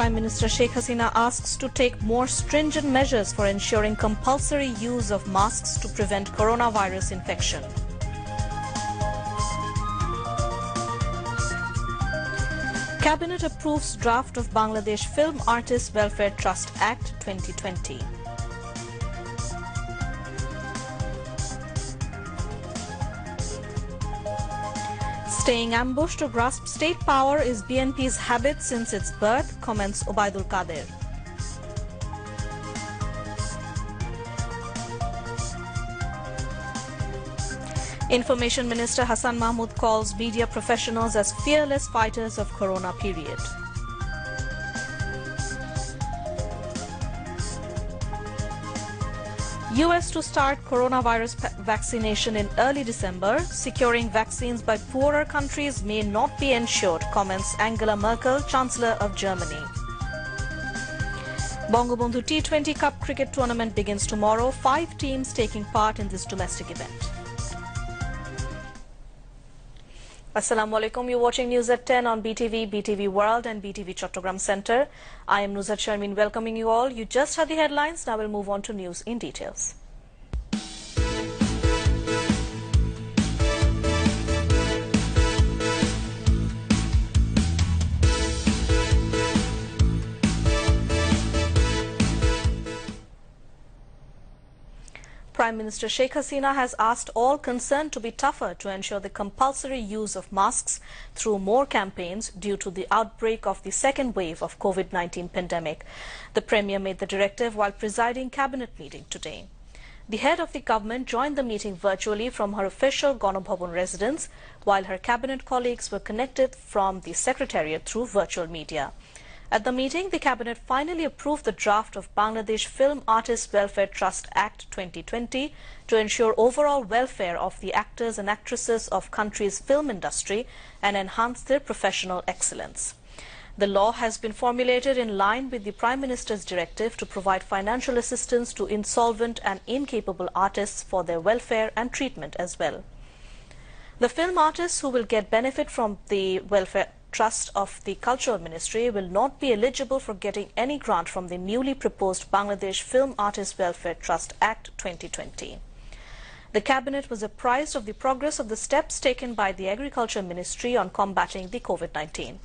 Prime Minister Sheikh Hasina asks to take more stringent measures for ensuring compulsory use of masks to prevent coronavirus infection. Cabinet approves draft of Bangladesh Film Artists Welfare Trust Act 2020. Staying ambushed to grasp state power is BNP's habit since its birth, comments Obaidul Qadir. Information Minister Hassan Mahmood calls media professionals as fearless fighters of Corona period. US to start coronavirus vaccination in early December. Securing vaccines by poorer countries may not be ensured, comments Angela Merkel, Chancellor of Germany. Bangabandhu T20 Cup cricket tournament begins tomorrow. 5 teams taking part in this domestic event. Assalamu alaikum. You're watching News at 10 on BTV, BTV World and BTV Chattogram Center. I am Nuzhat Sharmin welcoming you all. You just had the headlines. Now we'll move on to news in details. Prime Minister Sheikh Hasina has asked all concerned to be tougher to ensure the compulsory use of masks through more campaigns due to the outbreak of the second wave of COVID-19 pandemic. The Premier made the directive while presiding cabinet meeting today. The head of the government joined the meeting virtually from her official Ganabhavan residence, while her cabinet colleagues were connected from the secretariat through virtual media. At the meeting, the Cabinet finally approved the draft of Bangladesh Film Artists Welfare Trust Act 2020 to ensure overall welfare of the actors and actresses of country's film industry and enhance their professional excellence. The law has been formulated in line with the Prime Minister's directive to provide financial assistance to insolvent and incapable artists for their welfare and treatment as well. The film artists who will get benefit from the welfare trust of the Cultural Ministry will not be eligible for getting any grant from the newly proposed Bangladesh Film Artists Welfare Trust Act 2020. The Cabinet was apprised of the progress of the steps taken by the Agriculture Ministry on combating the COVID-19.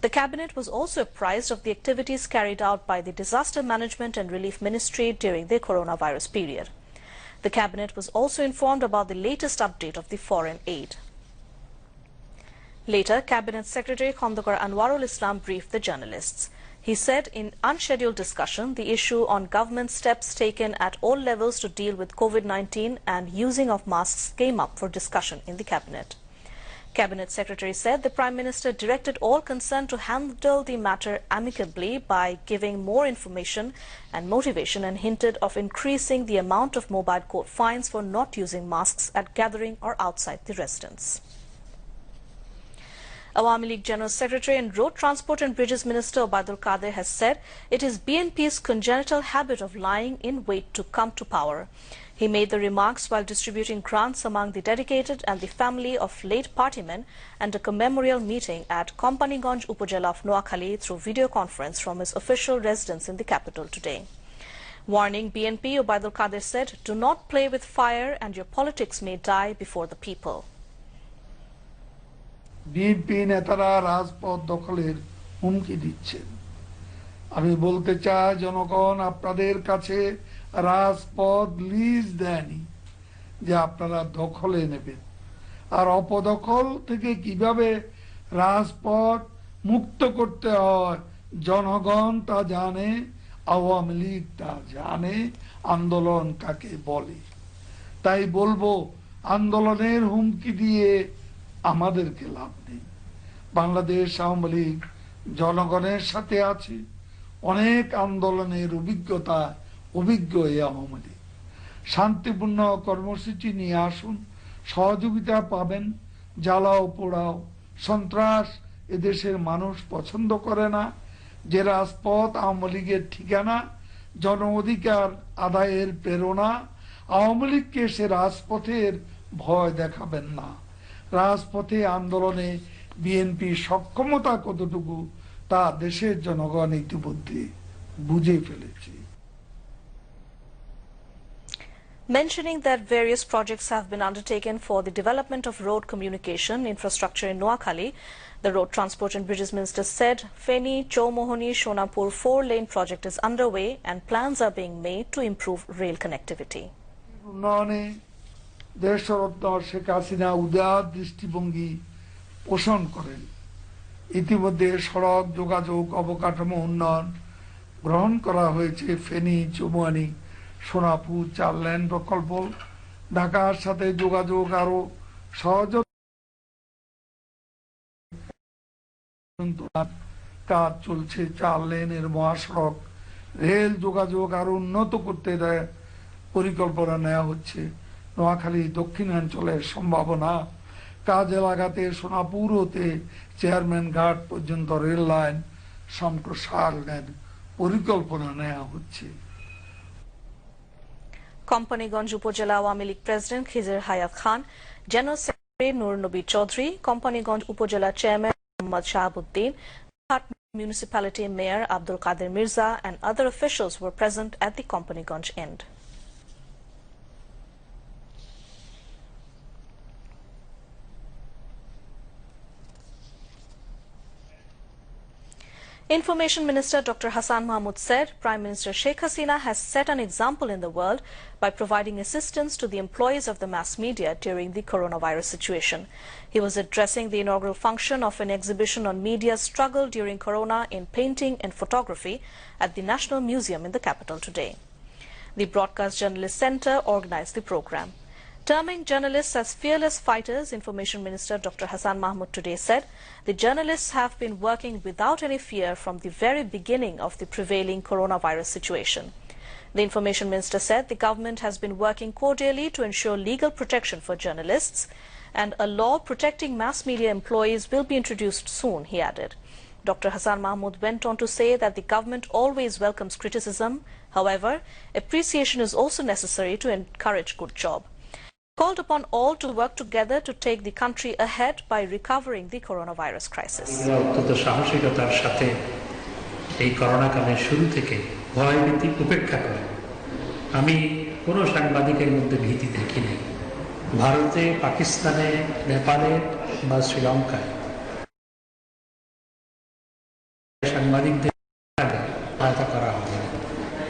The Cabinet was also apprised of the activities carried out by the Disaster Management and Relief Ministry during the coronavirus period. The Cabinet was also informed about the latest update of the foreign aid. Later, Cabinet Secretary Khandakar Anwarul Islam briefed the journalists. He said in unscheduled discussion, the issue on government steps taken at all levels to deal with COVID-19 and using of masks came up for discussion in the Cabinet. Cabinet Secretary said the Prime Minister directed all concerned to handle the matter amicably by giving more information and motivation and hinted of increasing the amount of mobile court fines for not using masks at gathering or outside the residence. Awami League General Secretary and Road Transport and Bridges Minister Obaidul Qadir has said it is BNP's congenital habit of lying in wait to come to power. He made the remarks while distributing grants among the dedicated and the family of late partymen and a commemorial meeting at Kompaniganj Upajela of Noakhali through video conference from his official residence in the capital today. Warning BNP, Obaidul Qadir said, "Do not play with fire and your politics may die before the people." BNP নেতারা রাজপথ দখলের হুমকি দিচ্ছেন। আমি বলতে চাই জনগণ আপনাদের কাছে রাজপথ লিজ দেয়নি যে আপনারা দখলে নেবেন, আর অপদখল থেকে কিভাবে রাজপথ মুক্ত করতে হয় জনগণ তা জানে, আওয়ামী লীগ তা জানে, আন্দোলন কাকে বলে। তাই বলবো আন্দোলনের হুমকি দিয়ে আমাদেরকে লাভ নেই। বাংলাদেশ আওয়ামী লীগ জনগণের সাথে আছে, অনেক আন্দোলনের অভিজ্ঞ এই আওয়ামী লীগ। শান্তিপূর্ণ কর্মসূচি নিয়ে আসুন, সহযোগিতা পাবেন। জ্বালাও পোড়াও সন্ত্রাস এদেশের মানুষ পছন্দ করে না। যে রাজপথ আওয়ামী লীগের ঠিকানা, জন অধিকার আদায়ের প্রেরণা, আওয়ামী লীগকে সে রাজপথের ভয় দেখাবেন না। রাজপথে আন্দোলনে বিএনপি সক্ষমতা কতটুকু তা দেশের জনগণ ইতিমধ্যে বুঝে ফেলেছে। Mentioning that various projects have been undertaken for the development of road communication infrastructure in Noakhali, the Road Transport and Bridges Minister said Feni Chowmohoni Shonapur 4-lane project is underway and plans are being made to improve rail connectivity. উন্নয়নে দেশরত্ন শেখ হাসিনা উদার দৃষ্টিভঙ্গি পোষণ করেন। ইতিমধ্যে সড়ক যোগাযোগ অবকাঠামো উন্নয়ন গ্রহণ করা হয়েছে। ফেনী চৌমুহনী সোনাপুর 4-লেন প্রকল্প, ঢাকার সাথে যোগাযোগ আরো সহজ কাজ চলছে। 4-লেনের মহাসড়ক রেল যোগাযোগ আরো উন্নত করতে পরিকল্পনা নেওয়া হচ্ছে। নোয়াখালী দক্ষিণাঞ্চলের সম্ভাবনা কাজে লাগাতে সোনাপুর হতে চেয়ারম্যান ঘাট পর্যন্ত রেল লাইন সম্প্রসারণের পরিকল্পনা নেওয়া হচ্ছে। Companyganj Upazila Awami League President Khizr Hayat Khan, General Secretary Nur Nabi Chaudhry, Companyganj Upazila Chairman Muhammad Shahabuddin, Municipality Mayor Abdul Qadir Mirza and other officials were present at the Companyganj end. Information Minister Dr. Hassan Mahmud said Prime Minister Sheikh Hasina has set an example in the world by providing assistance to the employees of the mass media during the coronavirus situation. He was addressing the inaugural function of an exhibition on media's struggle during corona in painting and photography at the National Museum in the capital today. The Broadcast Journalist Centre organized the program. Terming journalists as fearless fighters, Information Minister Dr. Hassan Mahmud today said the journalists have been working without any fear from the very beginning of the prevailing coronavirus situation. The Information Minister said the government has been working cordially to ensure legal protection for journalists and a law protecting mass media employees will be introduced soon, he added. Dr. Hassan Mahmud went on to say that the government always welcomes criticism. However, appreciation is also necessary to encourage good job. Called upon all to work together to take the country ahead by recovering the coronavirus crisis. অত্যন্ত সাহসিকতার সাথে এই corona কালের শুরু থেকে ভয়ভীতি উপেক্ষা করে আমি কোনো সাংবাদিকের মধ্যে ভীতি দেখিনি। ভারতে, পাকিস্তানে, নেপালে বা শ্রীলঙ্কায় সাংবাদিকদের সহায়তা করা হবে,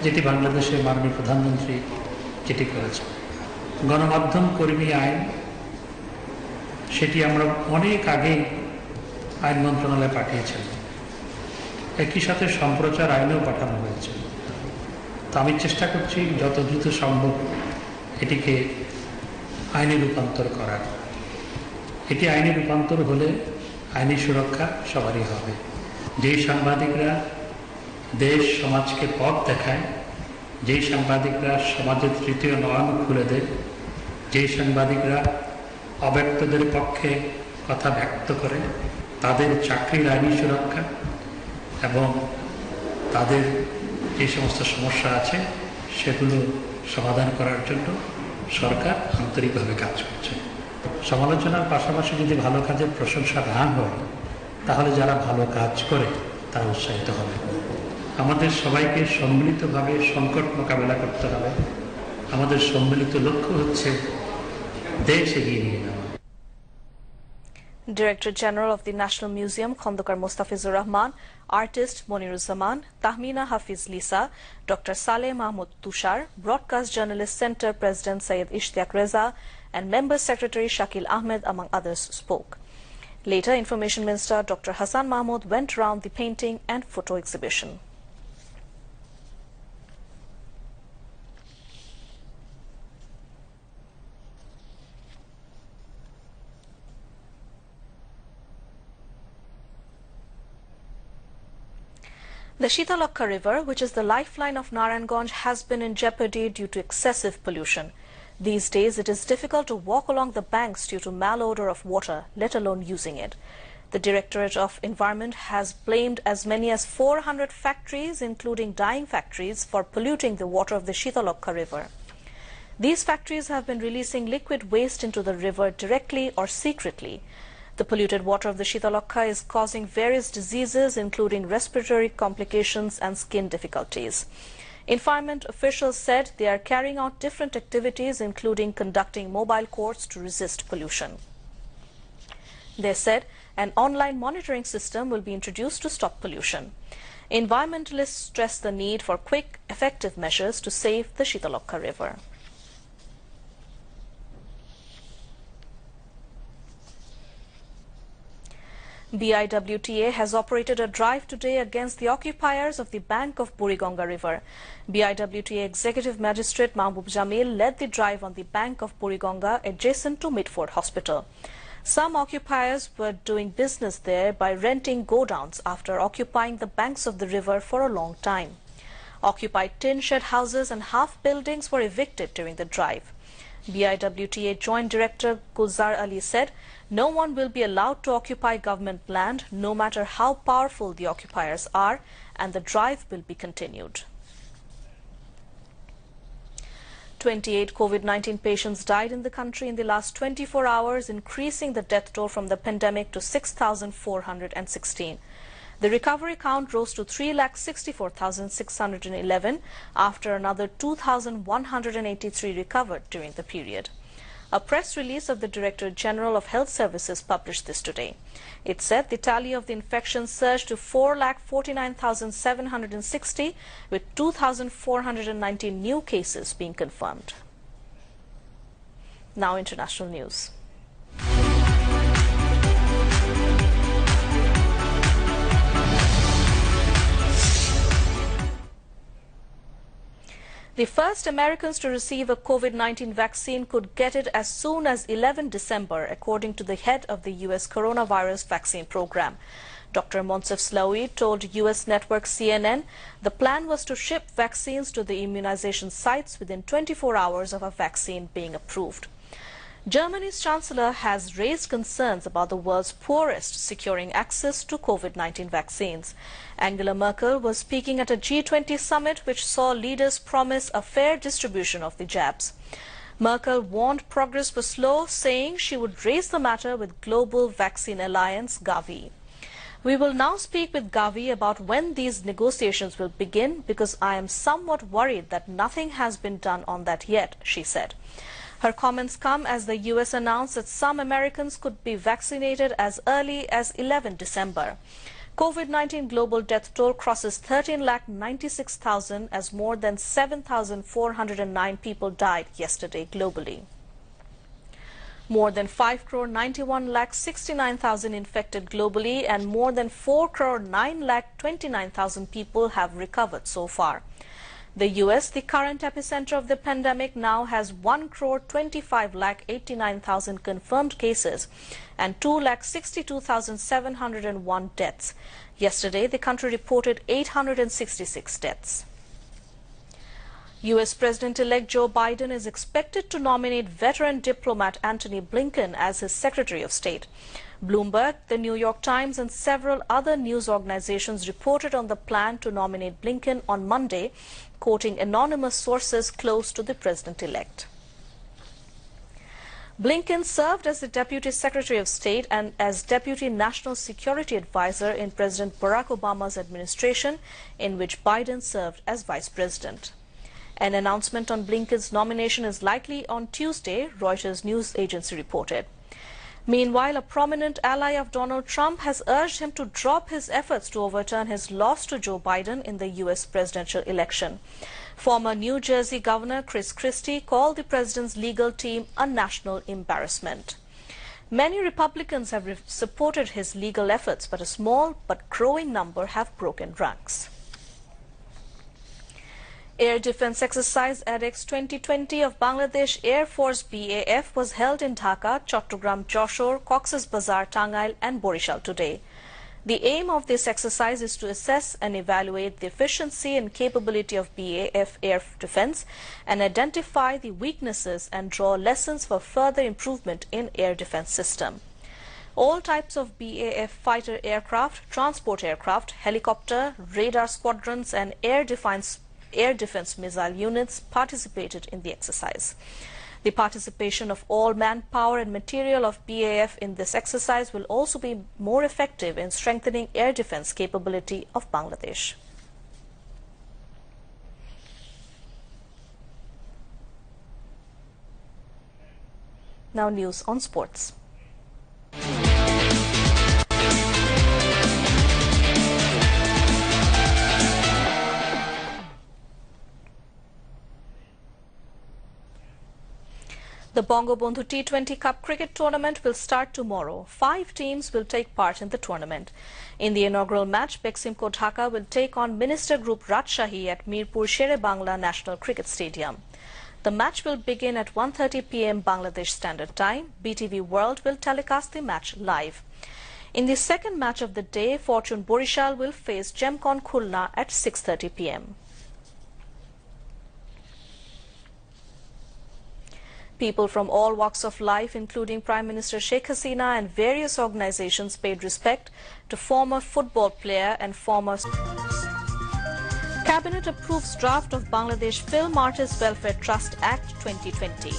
যেটি বাংলাদেশের মাননীয় প্রধানমন্ত্রী যেটি করেছেন। গণমাধ্যম কর্মী আইন সেটি আমরা অনেক আগে আইন মন্ত্রণালয়ে পাঠিয়েছেন, একই সাথে সম্প্রচার আইনেও পাঠানো হয়েছে। তো আমি চেষ্টা করছি যত দ্রুত সম্ভব এটিকে আইনে রূপান্তর করার। এটি আইনে রূপান্তর হলে আইনি সুরক্ষা সবারই হবে। যেই সাংবাদিকরা দেশ সমাজকে পথ দেখায়, যেই সাংবাদিকরা সমাজের তৃতীয় নয়ন খুলে দেয়, যেই সাংবাদিকরা অব্যক্তদের পক্ষে কথা ব্যক্ত করে, তাদের চাকরির আইনি সুরক্ষা এবং তাদের যে সমস্ত সমস্যা আছে সেগুলো সমাধান করার জন্য সরকার আন্তরিকভাবে কাজ করছে। সমালোচনার পাশাপাশি যদি ভালো কাজের প্রশংসা না হয় তাহলে যারা ভালো কাজ করে তারা উৎসাহিত হবে। আমাদের সবাইকে সম্মিলিতভাবে সংকট মোকাবেলা করতে হবে। আমাদের সম্মিলিত লক্ষ্য হচ্ছে দেশ এগিয়ে নিয়ে যাওয়া। Director General of the National Museum, Khondokar Mustafizur Rahman, artist Moniruzzaman, Tahmina Hafiz Lisa, Dr. Saleh Mahmoud Tushar, Broadcast Journalist Centre President Syed Ishtiaq Reza, and Member Secretary Shakil Ahmed, among others, spoke. Later, Information Minister Dr. Hassan Mahmud went round the painting and photo exhibition. The Shitalakha River, which is the lifeline of Narayanganj, has been in jeopardy due to excessive pollution. These days, it is difficult to walk along the banks due to malodor of water, let alone using it. The Directorate of Environment has blamed as many as 400 factories, including dyeing factories, for polluting the water of the Shitalakha River. These factories have been releasing liquid waste into the river directly or secretly. The polluted water of the Shitalokha is causing various diseases, including respiratory complications and skin difficulties. Environment officials said they are carrying out different activities, including conducting mobile courts to resist pollution. They said an online monitoring system will be introduced to stop pollution. Environmentalists stress the need for quick, effective measures to save the Shitalokha River. BIWTA has operated a drive today against the occupiers of the bank of Buriganga River. BIWTA Executive Magistrate Mahbub Jamil led the drive on the bank of Buriganga adjacent to Mitford Hospital. Some occupiers were doing business there by renting godowns after occupying the banks of the river for a long time. Occupied tin shed houses and half buildings were evicted during the drive. BIWTA Joint Director Gulzar Ali said, "No one will be allowed to occupy government land, no matter how powerful the occupiers are, and the drive will be continued." 28 COVID-19 patients died in the country in the last 24 hours, increasing the death toll from the pandemic to 6,416. The recovery count rose to 3,64,611 after another 2,183 recovered during the period. A press release of the Director General of Health Services published this today. It said the tally of the infections surged to 4,49,760, with 2,419 new cases being confirmed. Now international news. The first Americans to receive a COVID-19 vaccine could get it as soon as 11 December, according to the head of the U.S. coronavirus vaccine program. Dr. Monsef Slaoui told U.S. network CNN the plan was to ship vaccines to the immunization sites within 24 hours of a vaccine being approved. Germany's Chancellor has raised concerns about the world's poorest securing access to COVID-19 vaccines. Angela Merkel was speaking at a G20 summit which saw leaders promise a fair distribution of the jabs. Merkel warned progress was slow, saying she would raise the matter with Global Vaccine Alliance Gavi. "We will now speak with Gavi about when these negotiations will begin, because I am somewhat worried that nothing has been done on that yet," she said. Her comments come as the U.S. announced that some Americans could be vaccinated as early as 11 December. COVID-19 global death toll crosses 13,96,000 as more than 7,409 people died yesterday globally. More than 5,91,69,000 infected globally and more than 4,9,29,000 people have recovered so far. The U.S., the current epicenter of the pandemic, now has 1,25,89,000 confirmed cases and 2,62,701 deaths. Yesterday, the country reported 866 deaths. U.S. President-elect Joe Biden is expected to nominate veteran diplomat Antony Blinken as his Secretary of State. Bloomberg, the New York Times, and several other news organizations reported on the plan to nominate Blinken on Monday, quoting anonymous sources close to the president-elect. Blinken served as the Deputy Secretary of State and as Deputy National Security Advisor in President Barack Obama's administration, in which Biden served as Vice President. An announcement on Blinken's nomination is likely on Tuesday, Reuters news agency reported. Meanwhile, a prominent ally of Donald Trump has urged him to drop his efforts to overturn his loss to Joe Biden in the U.S. presidential election. Former New Jersey Governor Chris Christie called the president's legal team a national embarrassment. Many Republicans have supported his legal efforts, but a small but growing number have broken ranks. Air Defence Exercise ADEX 2020 of Bangladesh Air Force BAF was held in Dhaka, Chattogram, Joshore, Cox's Bazar, Tangail and Borishal today. The aim of this exercise is to assess and evaluate the efficiency and capability of BAF air defence and identify the weaknesses and draw lessons for further improvement in air defence system. All types of BAF fighter aircraft, transport aircraft, helicopter, radar squadrons and air defence missile units participated in the exercise. The participation of all manpower and material of BAF in this exercise will also be more effective in strengthening air defense capability of Bangladesh. Now news on sports. The Bangabandhu T20 Cup cricket tournament will start tomorrow. 5 teams will take part in the tournament. In the inaugural match, Beximco Dhaka will take on Minister Group Rajshahi at Mirpur Shere-Bangla National Cricket Stadium. The match will begin at 1:30 p.m. Bangladesh Standard Time. BTV World will telecast the match live. In the second match of the day, Fortune Borishal will face Gemcon Khulna at 6:30 p.m. People from all walks of life, including Prime Minister Sheikh Hasina and various organizations, paid respect to former football player and former... Cabinet approves draft of Bangladesh Film Artists Welfare Trust Act 2020.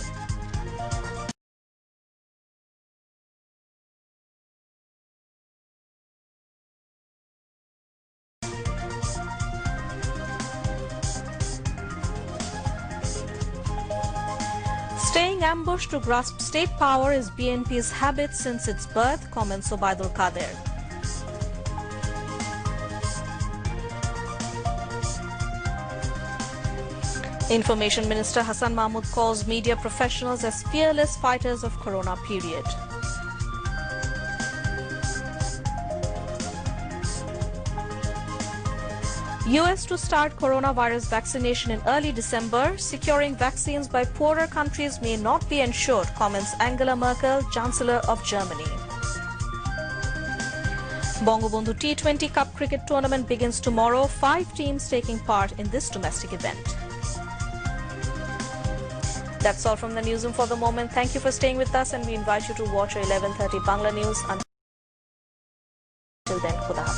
Staying ambushed to grasp state power is BNP's habit since its birth, comments Obaidul Kader. Information Minister Hassan Mahmood calls media professionals as fearless fighters of Corona period. US to start coronavirus vaccination in early December. Securing vaccines by poorer countries may not be ensured, comments Angela Merkel, Chancellor of Germany. Bangabandhu T20 Cup cricket tournament begins tomorrow. 5 teams taking part in this domestic event. That's all from the newsroom for the moment. Thank you for staying with us, and we invite you to watch our 11:30 Bangla News. Until then, Khuda Hafiz.